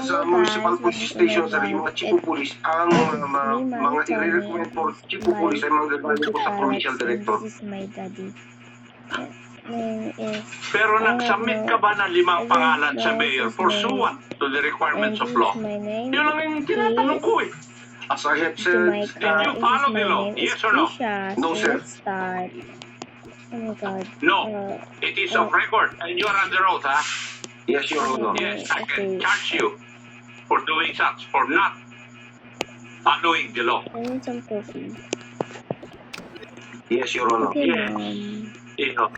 sa municipal police station, sir, yung mga chief of police, ang mga i-recommend for chief of police ay mga gagawin po sa provincial director. This is my daddy. Name is Pero nag-submit ka ba ng 5 pangalan sa mayor pursuant to the requirements of law? my name. Yun lang yung tinatanong ko eh. As I have To my said, Did you follow the law? Yes or no? No, sir. Let's start. Oh my God. No. It is of record and you are under oath, ha? yes, Your Honor. Yes, I can charge you for doing such, for not following the law. I need some coffee. Yes, Your Honor. Okay, Yes. You know.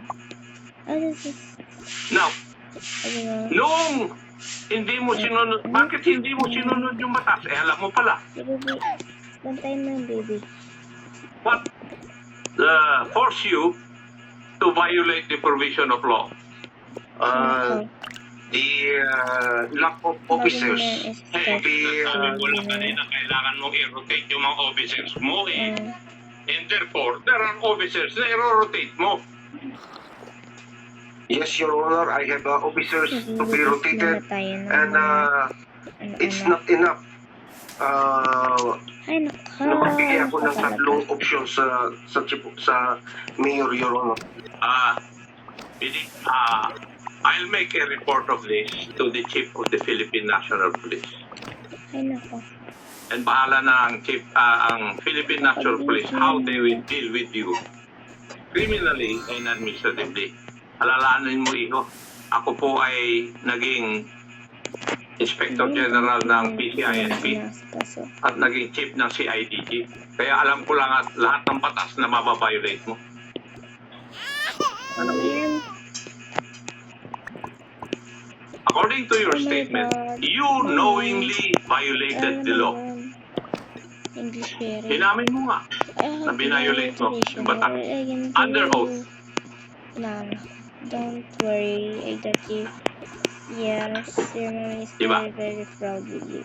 This is... Now, Ano noong hindi mo sinunod, bakit hindi mo sinunod yung batas? Eh, alam mo pala. baby. Bantayan mo yung baby. What force you to violate the provision of law? The lack of officers. Sabi mo lang kanina, kailangan mong i-rotate yung mga officers mo eh. And therefore, there are officers na i-rotate mo. Yes, Your Honor, I have officers to be rotated, and it's not enough. Ay, Nagbigay ako ng tatlong options sa mayor, Your Honor. I'll make a report of this to the chief of the Philippine National Police. Ay, nako. And bahala na ang Philippine National Police how they will deal with you criminally and administratively. Alalahanin mo, Iho, ako po ay naging Inspector General ng PCISP at naging Chief ng CIDG. Kaya alam ko lang at lahat ng batas na mababiolate mo. According to your statement, you knowingly violated the law. English hearing. Inamin mo nga na binayolate mo yung batas. Under oath. No, don't worry. I got you. Yes, your mom is Diba? very proud with you.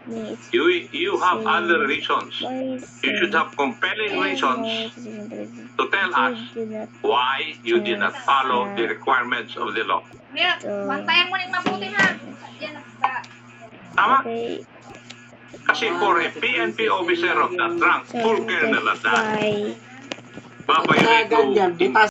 Me, it's You have other reasons. why is You should have compelling reasons to tell us why you did not follow the requirements of the law. Mira, bantayan mo rin mabuti ha. Yan sa... Tama? Okay, Kasi for a PNP officer of that rank, so full colonel at that, bye. babayolate mo